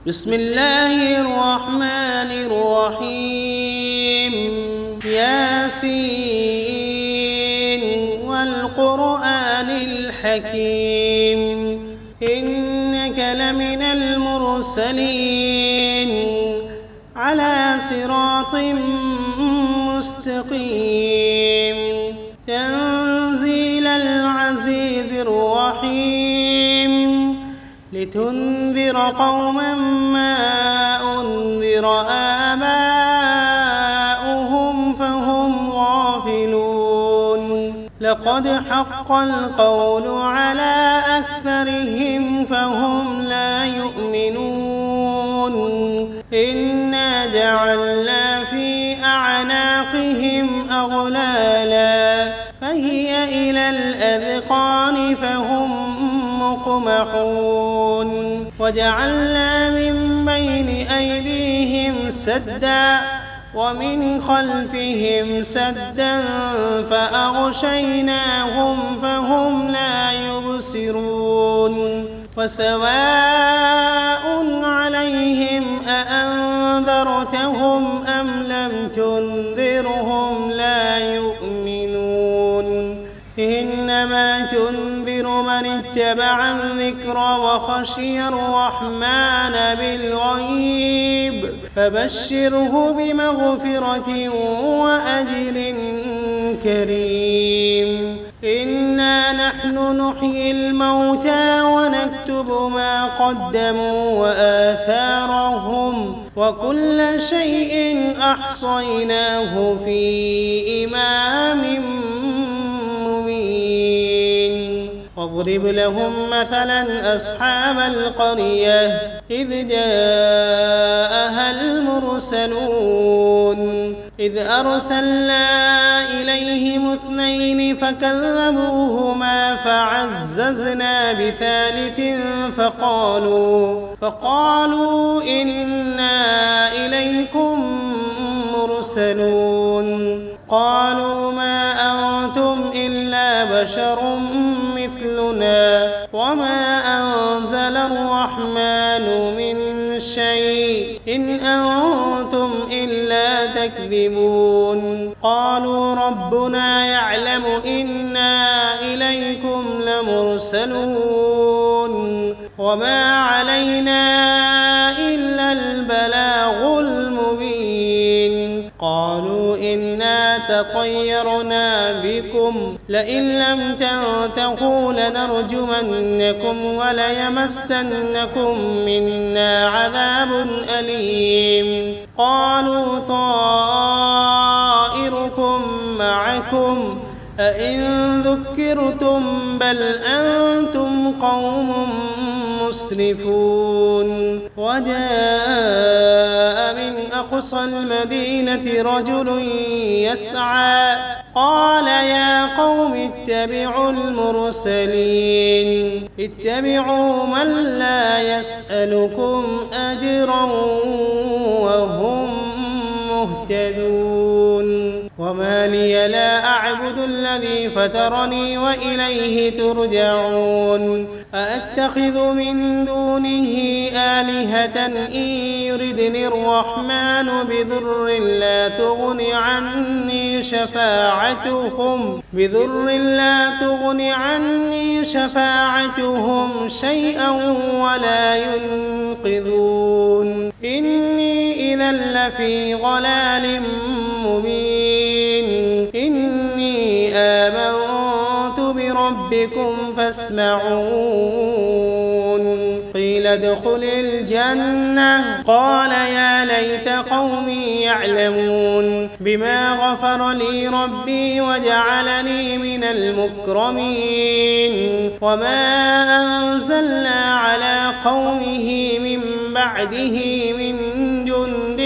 بسم الله الرحمن الرحيم ياسين والقرآن الحكيم إنك لمن المرسلين على صراط مستقيم تنزيل العزيز الرحيم لتنذر قوما ما أنذر آباؤهم فهم غافلون لقد حق القول على أكثرهم فهم لا يؤمنون إنا جعلنا في أعناقهم أغلالا فهي إلى الأذقان فهم مقمحون وجعلنا من بين أيديهم سدا ومن خلفهم سدا فأغشيناهم فهم لا يبصرون وسواء عليهم أأنذرتهم أم لم تنذرهم لا يؤمنون إنما تنذر من اتبع الذكر وخشي الرحمن بالغيب فبشره بمغفرة وأجر كريم إنا نحن نحيي الموتى ونكتب ما قدموا وآثارهم وكل شيء أحصيناه في إمام واضرب لهم مثلا أصحاب القرية إذ جاءها المرسلون إذ أرسلنا إليهم 2 فكذبوهما فعززنا بثالث فقالوا إنا إليكم مرسلون قالوا ما أنتم إلا بشر مثلنا وما أنزل الرحمن من شيء إن أنتم إلا تكذبون قالوا ربنا يعلم إنا إليكم لمرسلون وما علينا إلا البلاغ المبين قالوا إنا تطيرنا بكم لئن لم تنتهوا لنرجمنكم وليمسنكم منا عذاب أليم قالوا طائركم معكم أئن ذكرتم بل أنتم قوم مسرفون وجاء من أقصى المدينة رجل يسعى قال يا قوم اتبعوا المرسلين اتبعوا من لا يسألكم أجرا وهم مهتدون وما لي لا أعبد الذي فطرني وإليه ترجعون أأتخذ من دونه آلهة إن يردني الرحمن بضر لا تغن عني شفاعتهم شيئا ولا ينقذون إني إذا لفي ضلال مبين إني آمنت بربكم فاسمعون قيل ادخل الجنة قال يا ليت قومي يعلمون بما غفر لي ربي وجعلني من المكرمين وما أنزلنا على قومه من بعده من جند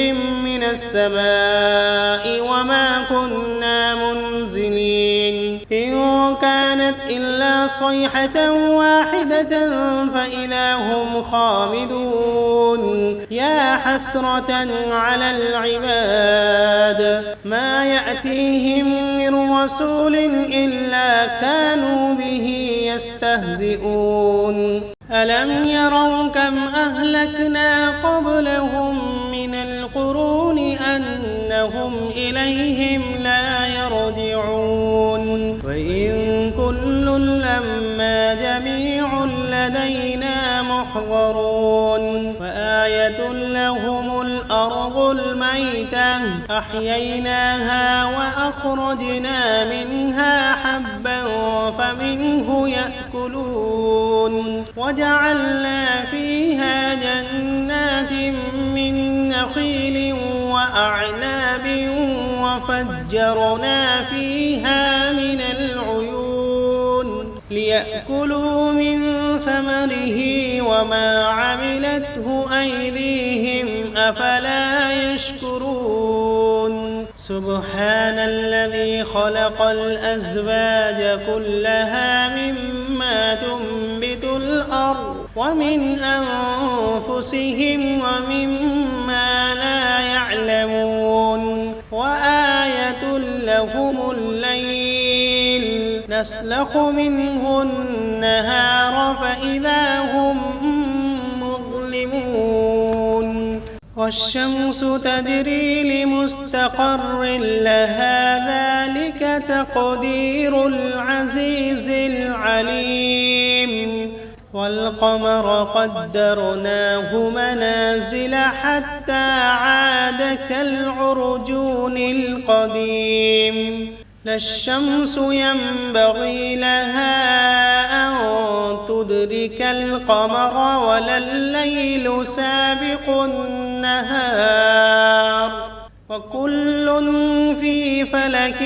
من السماء وما كنا منزلين إن كانت إلا صيحة واحدة فإذا هم خامدون يا حسرة على العباد ما يأتيهم من رسول إلا كانوا به يستهزئون ألم يروا كم أهلكنا قبلهم من القرون أنهم إليهم لا يرجعون وإن كل لما جميع لدينا محضرون وآية لهم الأرض الميتة أحييناها وأخرجنا منها حبا فمنه يأكلون وجعلنا فيها جنات من نخيل وأعناب وفجرنا فيها من العيون ليأكلوا من ثمره وما عملته أيديهم أفلا يشكرون سبحان الذي خلق الأزواج كلها مما تنبت الأرض ومن أنفسهم ومما لا يعلمون وآية لهم الليل نسلخ منه النهار فإذا هم مظلمون والشمس تجري لمستقر لها ذلك تقدير العزيز العليم والقمر قدرناه منازل حتى عاد كالعرجون القديم لا الشمس ينبغي لها أن تدرك القمر ولا الليل سابق النهار وكل في فلك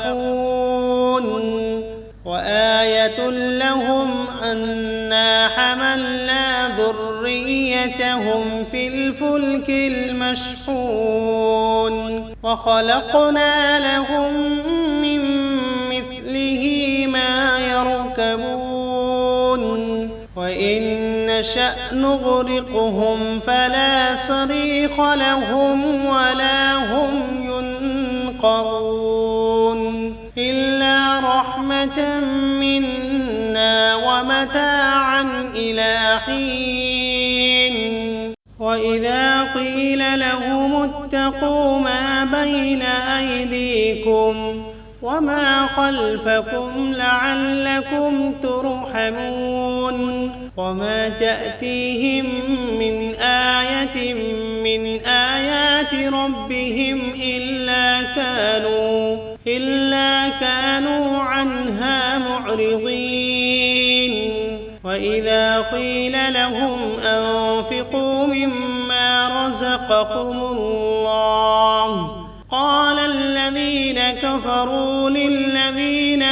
يسبحون وآية لهم أنا حملنا ذريتهم في الفلك المشحون وخلقنا لهم من مثله ما يركبون وإن نشأ نغرقهم فلا صريخ لهم ولا هم ينقذون إلا رحمة منا ومتاعا إلى حين وإذا قيل لهم اتقوا ما بين أيديكم وما خلفكم لعلكم ترحمون وما تأتيهم من آية من آيات ربهم إلا كانوا عنها معرضين وإذا قيل لهم أنفقوا مما رزقكم الله قال الذين كفروا للذين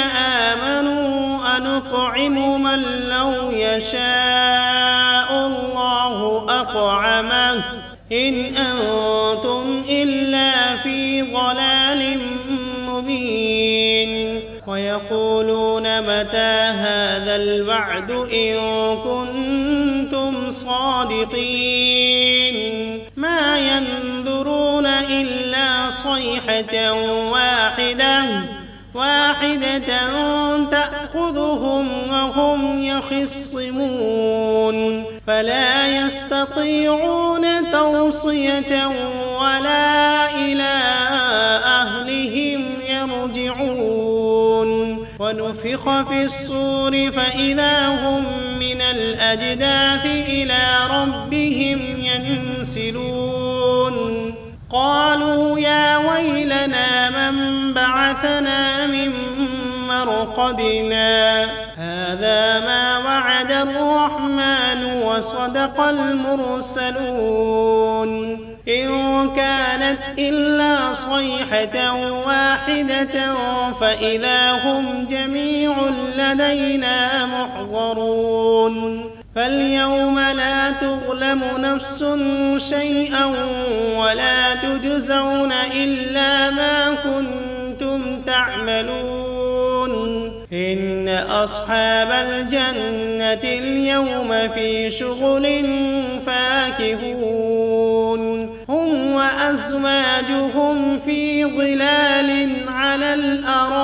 آمنوا أنطعم من لو يشاء الله أطعمه إن أنتم إلا في ضلال مبين ويقولون متى هذا الوعد إن كنتم صادقين ما ينظرون إلا صيحة واحدة تأخذهم وهم يخصمون فلا يستطيعون توصية ولا إلى أهلهم يرجعون ونفخ في الصور فإذا هم من الأجداث إلى ربهم ينسلون قالوا يا ويلنا من بعثنا من مرقدنا هذا ما وعد الرحمن وصدق المرسلون إن كانت إلا صيحة واحدة فإذا هم جميع لدينا محضرون فاليوم لا تظلم نفس شيئا ولا تجزون إلا ما كنتم تعملون إن أصحاب الجنة اليوم في شغل فاكهون هم وأزواجهم في ظلال على الأرائك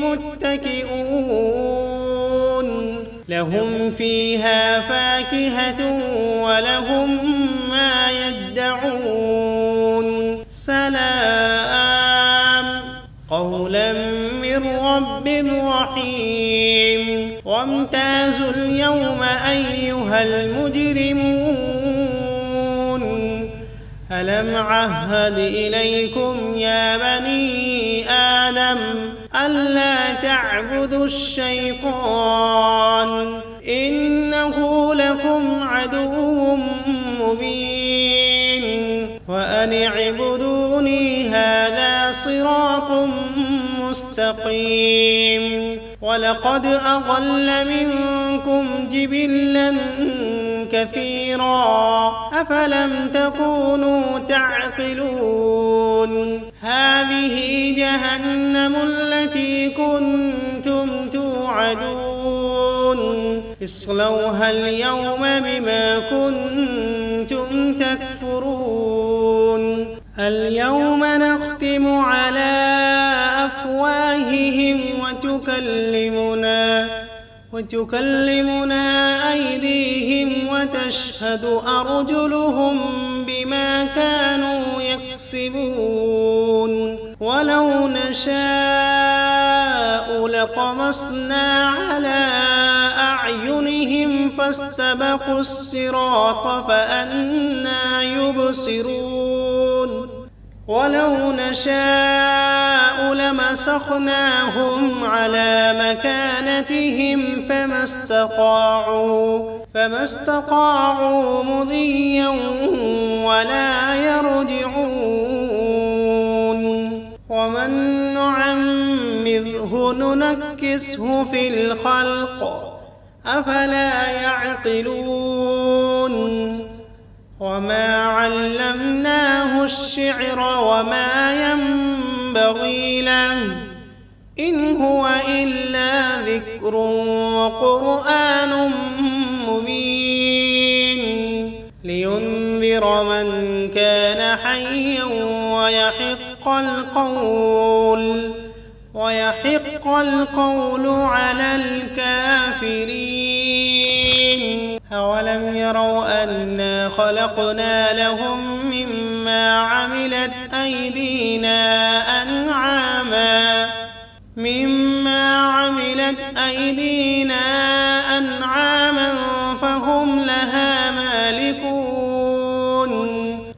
متكئون فيها فاكهة ولهم ما يدعون سلام قولا من رب رحيم وامتازوا اليوم أيها المجرمون ألم عهد إليكم يا بني آدم ألا تعبدوا الشيطان إنه لكم عدو مبين وأن اعبدوني هذا صراط مستقيم ولقد أضل منكم جبلا كثيرا أفلم تكونوا تعقلون هذه جهنم التي كنتم توعدون اصلوها اليوم بما كنتم تكفرون اليوم نختم على أفواههم وتكلمنا أيديهم وتشهد أرجلهم بما كانوا يكسبون ولو نشاء لطمسنا على أعينهم فاستبقوا الصراط فأنى يبصرون ولو نشاء لمسخناهم على مكانتهم فما استطاعوا مضيا ولا يرجعون ومن نعمره ننكسه في الخلق أفلا يعقلون وما علمناه الشعر وما ينبغي له إن هو إلا ذكر وقرآن مبين لينذر من كان حيا ويحق القول على الكافرين أولم يروا أنا خلقنا لهم مما عملت أيدينا أنعاما فهم لها مالكون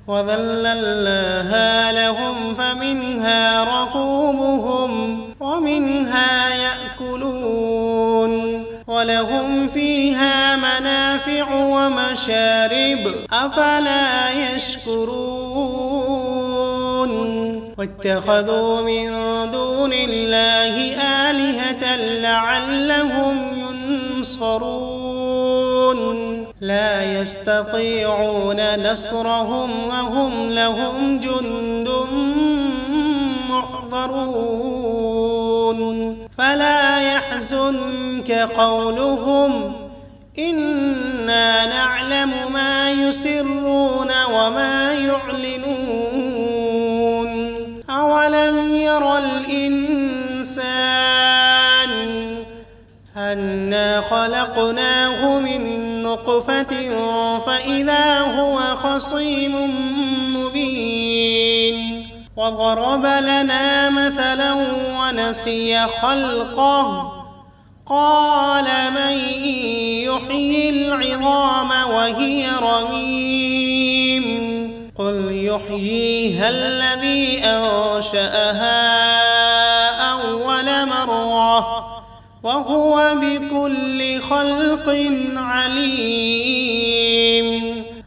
وذللناها لهم فمنها ركوبهم ومنها يأكلون ولهم فيها منافع ومشارب أفلا يشكرون واتخذوا من دون الله آلهة لعلهم ينصرون لا يستطيعون نصرهم وهم لهم جند محضرون فلا يحزنك قولهم إنا نعلم ما يسرون وما يعلنون أولم ير الإنسان أنا خلقناه من نطفة فإذا هو خصيم مبين وضرب لنا مثلا ونسي خلقه قال من يحيي العظام وهي رميم قل يحييها الذي أنشأها أول مرة وهو بكل خلق عليم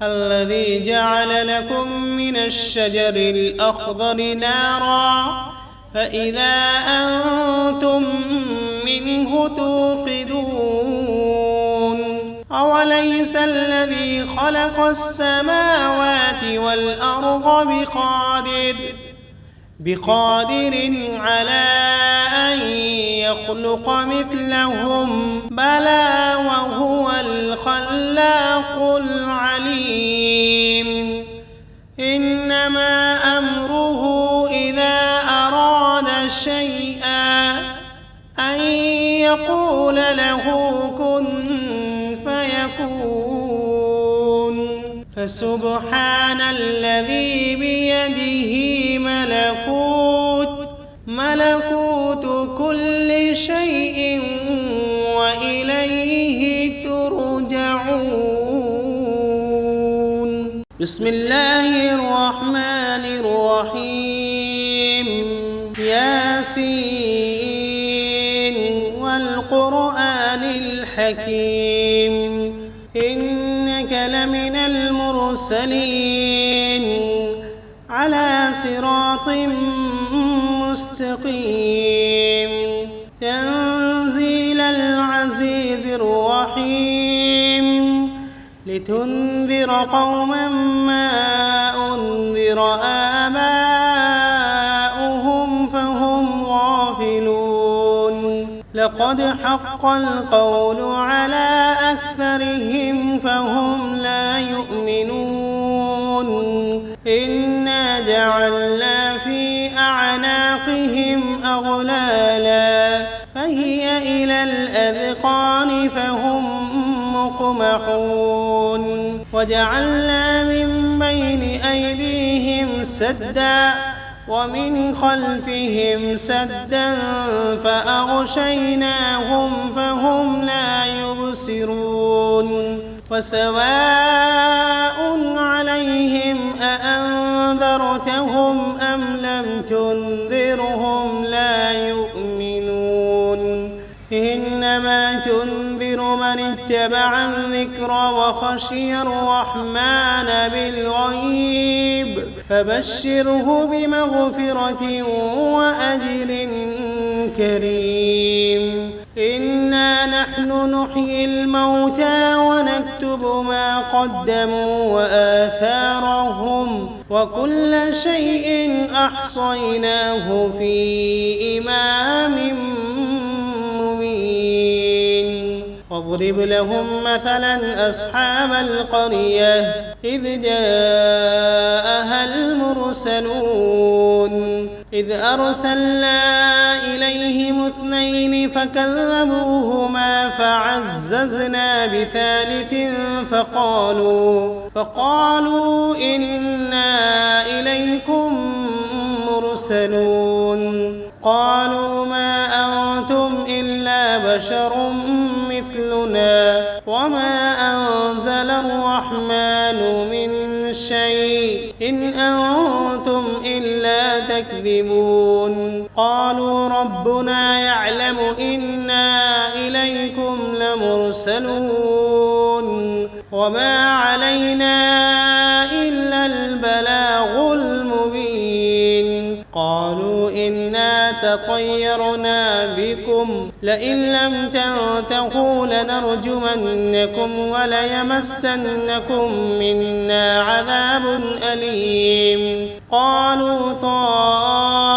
الذي جعل لكم من الشجر الأخضر نارا فإذا أنتم منه توقدون أوليس الذي خلق السماوات والأرض بقادر على أن يخلق مثلهم بلى وهو الخلاق العليم إنما أمره إذا أراد شيئا أن يقول له كن فسبحان الذي بيده ملكوت كل شيء وإليه ترجعون. بسم الله الرحمن الرحيم. ياسين والقرآن الحكيم إنك لمن المرسلين على صراط مستقيم تنزيل العزيز الرحيم لتنذر قوما ما أنذر آباؤهم فهم غافلون لقد حق القول على أكثرهم فهم لا يؤمنون إنا جعلنا في أعناقهم أغلالا فهي إلى الأذقان فهم مقمحون وجعلنا من بين أيديهم سدا ومن خلفهم سدا فأغشيناهم فهم لا يبصرون وسواء عليهم أأنذرتهم أم لم تنذرهم لا يؤمنون إنما تنذر من اتبع الذكر وخشي الرحمن بالغيب فبشره بمغفرة وأجر كريم إنا نحن نحيي الموتى ونكتب ما قدموا وآثارهم وكل شيء أحصيناه في إمام مبين واضرب لهم مثلا أصحاب القرية إذ جاءها المرسلون إذ أرسلنا إليهم 2 فكذبوهما فعززنا بثالث فقالوا إنا إليكم مرسلون قالوا ما أنتم إلا بشر مثلنا وما أنزل الرحمن من شيء إن أنتم إلا تكذبون قالوا ربنا يعلم إنا إليكم لمرسلون وما علينا إلا البلاغ المبين قالوا إنا تطيرنا بكم لئن لم تنتهوا لنرجمنكم وليمسنكم منا عذاب أليم قالوا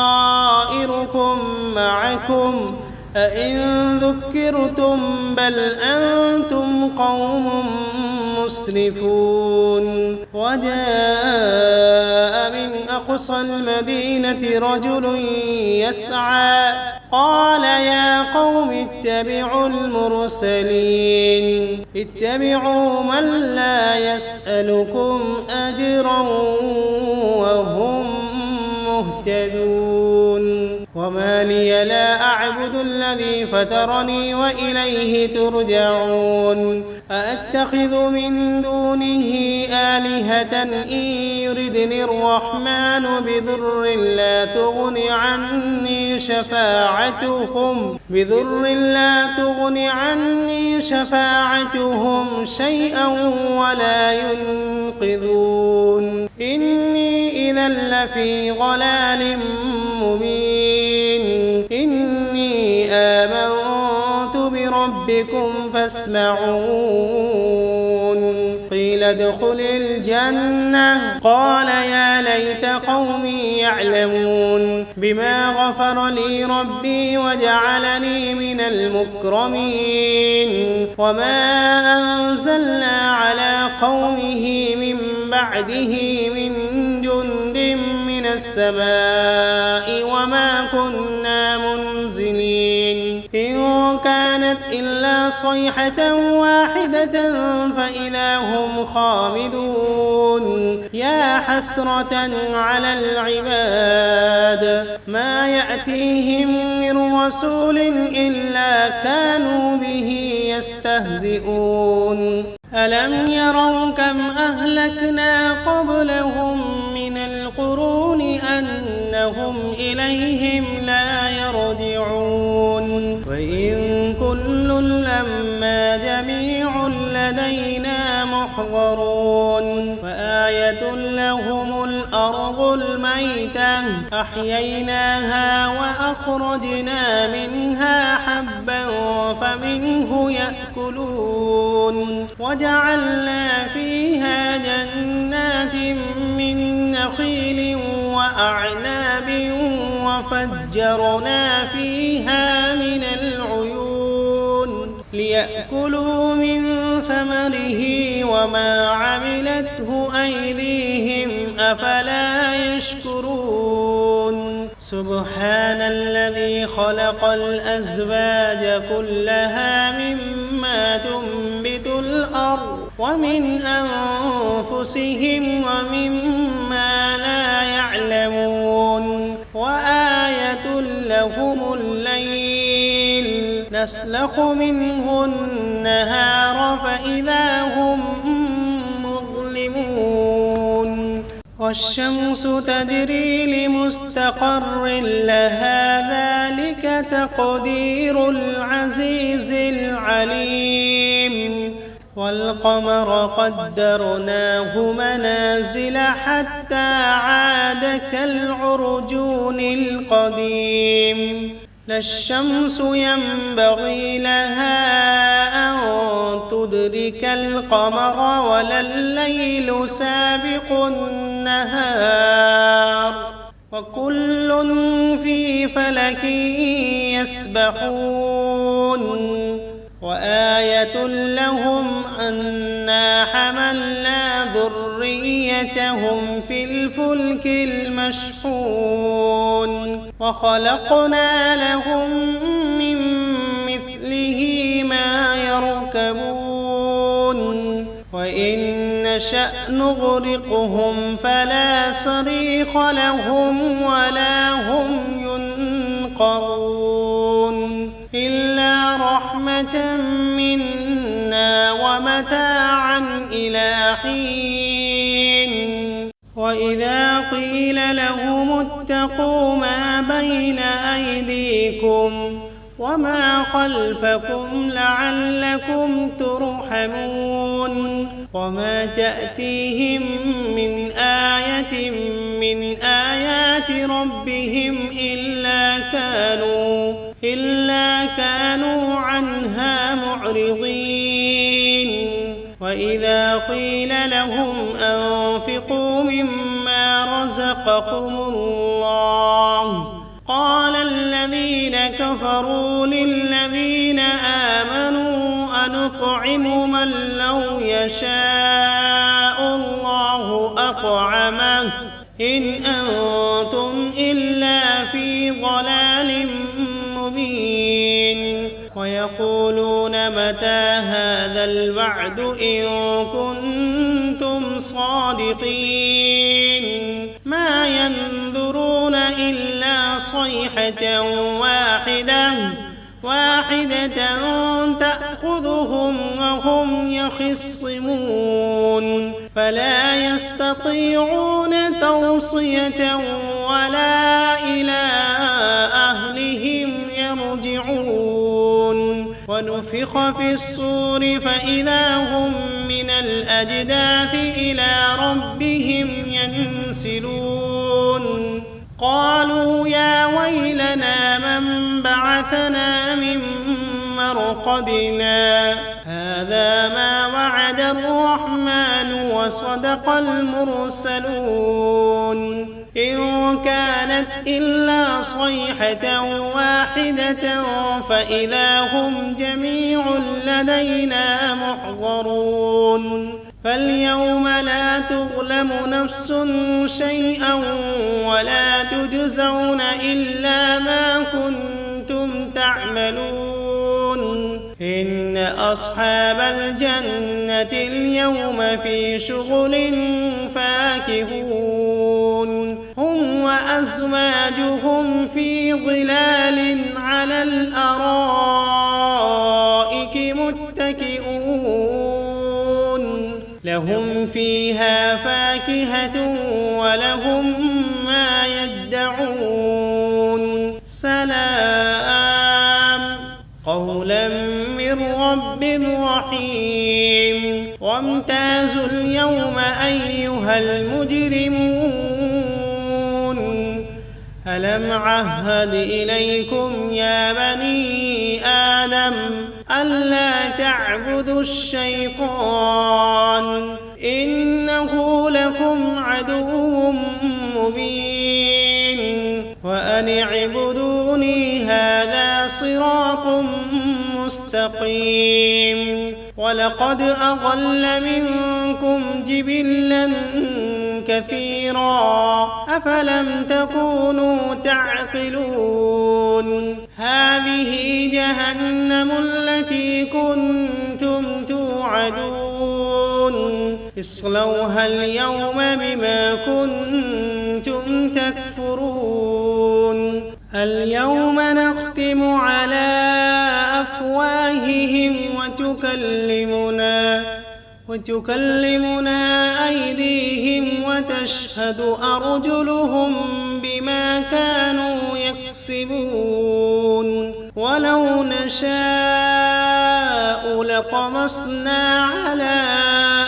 طائركم معكم أئن ذكرتم بل أنتم قوم مسرفون وجاء من أقصى المدينة رجل يسعى قال يا قوم اتبعوا المرسلين اتبعوا من لا يسألكم أجرا وهم مهتدون وما لي لا أعبد الذي فطرني وإليه ترجعون أأتخذ من دونه آلهة إن يردني الرحمن بضر لا تغن عني شفاعتهم شيئا ولا ينقذون إني إذا لفي ضلال مبين إني آمنت بربكم فاسمعون قيل ادخل الجنة قال يا ليت قومي يعلمون بما غفر لي ربي وجعلني من المكرمين وما أنزلنا على قومه من بعده من جند من السماء وما كنا منزلين إن كانت إلا صيحة واحدة فإذا هم خامدون يا حسرة على العباد ما يأتيهم من رسول إلا كانوا به يستهزئون ألم يروا كم أهلكنا قبلهم من القرون أنهم إليهم لا يرجعون وإن كل لما جميع لدينا محضرون وآية لهم الأرض الميتة أحييناها وأخرجنا منها حبا فمنه يأكلون وجعلنا فيها جنات من نخيل وأعناب وفجرنا فيها من العيون ليأكلوا من ثمره وما عملته أيديهم أفلا يشكرون سبحان الذي خلق الأزواج كلها مما تنبت الأرض ومن أنفسهم ومما لا يعلمون وآية لهم الليل نسلخ منه النهار فإذا هم مظلمون والشمس تجري لمستقر لها ذلك تقدير العزيز العليم والقمر قدرناه منازل حتى عاد كالعرجون القديم لا الشمس ينبغي لها أن تدرك القمر ولا الليل سابق النهار وكل في فلك يسبحون وآية لهم أنا حملنا ذريتهم في الفلك المشحون وخلقنا لهم من مثله ما يركبون وإن نشأ نغرقهم فلا صريخ لهم ولا هم ينقذون إلا رحمة منا ومتاعا إلى حين وإذا قيل لهم اتقوا ما بين أيديكم وما خلفكم لعلكم ترحمون وما تأتيهم من آية من آيات ربهم إلا كانوا عنها معرضين وإذا قيل لهم أنفقوا مما رزقكم الله قال الذين كفروا للذين آمنوا أنطعم من لو يشاء الله أطعمه إن أنتم إلا في ضلال مبين ويقولون متى هذا الوعد إن كنتم صادقين ما ينظرون إلا صيحة واحدة تأخذهم وهم يخصمون فلا يستطيعون توصية ولا إلى أهلهم يرجعون ونفخ في الصور فإذا هم من الأجداث إلى ربهم ينسلون قالوا يا ويلنا من بعثنا من مرقدنا هذا ما وعد الرحمن وصدق المرسلون إن كانت إلا صيحة واحدة فإذا هم جميع لدينا محضرون فاليوم لا تظلم نفس شيئا ولا تجزون إلا ما كنتم تعملون إن أصحاب الجنة اليوم في شغل فاكهون هم وأزواجهم في ظلال على الأرائك متكئون لهم فيها فاكهة ولهم ما يدعون سلام قولا من رب رحيم وامتازوا اليوم أيها المجرمون ألم عهد إليكم يا بني آدم ألا تعبدوا الشيطان إنه لكم عدو مبين وأن اعبدوني هذا صراط مستقيم ولقد أضل منكم جبلا كثيرا أفلم تكونوا تعقلون هذه جهنم التي كنتم توعدون اصلوها اليوم بما كنتم تكفرون اليوم نختم على أفواههم وتكلمنا أيديهم وتشهد أرجلهم بما كانوا يكسبون ولو نشاء لطمسنا على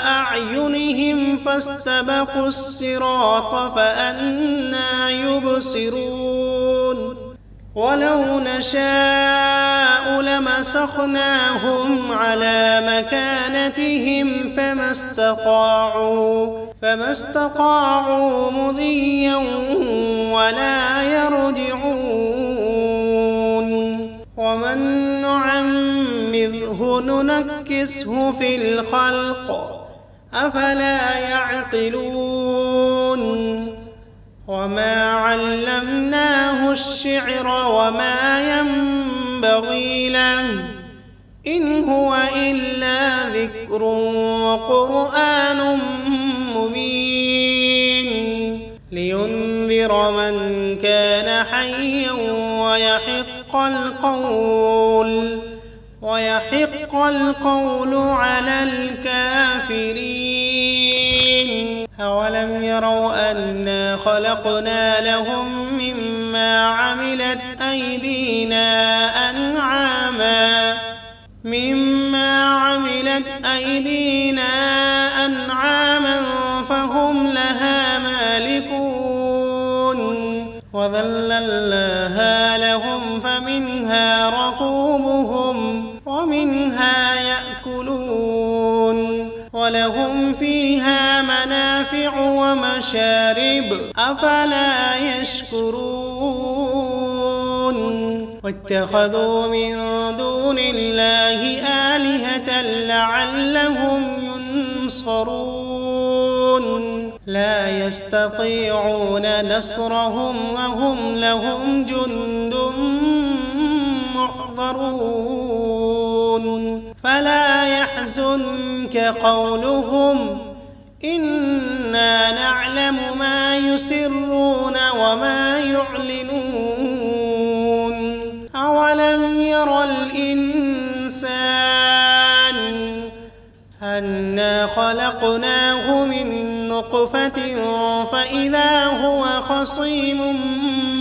أعينهم فاستبقوا الصراط فأنى يبصرون ولو نشاء لمسخناهم على مكانتهم فما استطاعوا مضيا ولا يرجعون ومن نعمره ننكسه في الخلق أفلا يعقلون وما علمناه الشعر وما ينبغي له إن هو إلا ذكر وقرآن مبين لينذر من كان حيا ويحق القول على الكافرين أولم يروا أنا خلقنا لهم مما عملت أيدينا أنعاما فهم لها مالكون وذللناها لهم فمنها ركوبهم ومنها يأكلون ولهم فيها منافع ومشارب أفلا يشكرون واتخذوا من دون الله آلهة لعلهم ينصرون لا يستطيعون نصرهم وهم لهم جند محضرون فلا يحزنك قولهم إنا نعلم ما يسرون وما يعلنون أولم ير الإنسان أنا خلقناه من نطفة فإذا هو خصيم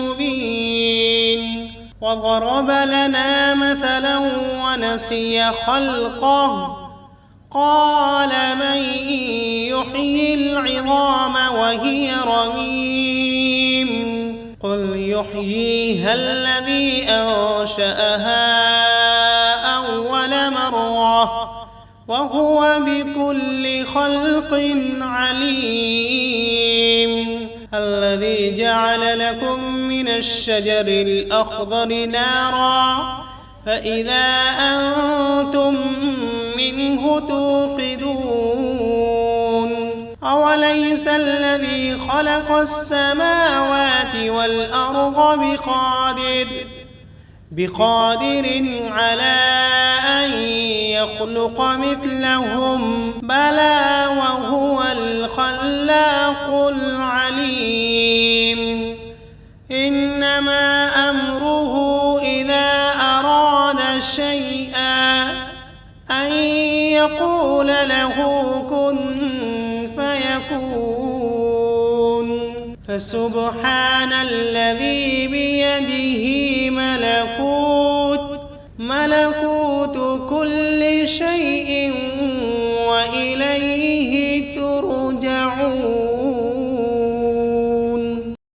مبين وضرب لنا مثلا ونسي خلقه قال من يحيي العظام وهي رميم قل يحييها الذي أنشأها أول مرة وهو بكل خلق عليم الذي جعل لكم من الشجر الأخضر نارا فإذا أنتم منه توقدون أوليس الذي خلق السماوات والأرض بقادر على أن يخلق مثلهم بلى وهو الخلاق العليم إنما أمره إذا أراد شيئا أن يقول له كن فيكون فسبحان الذي بيده ملكوت كل شيء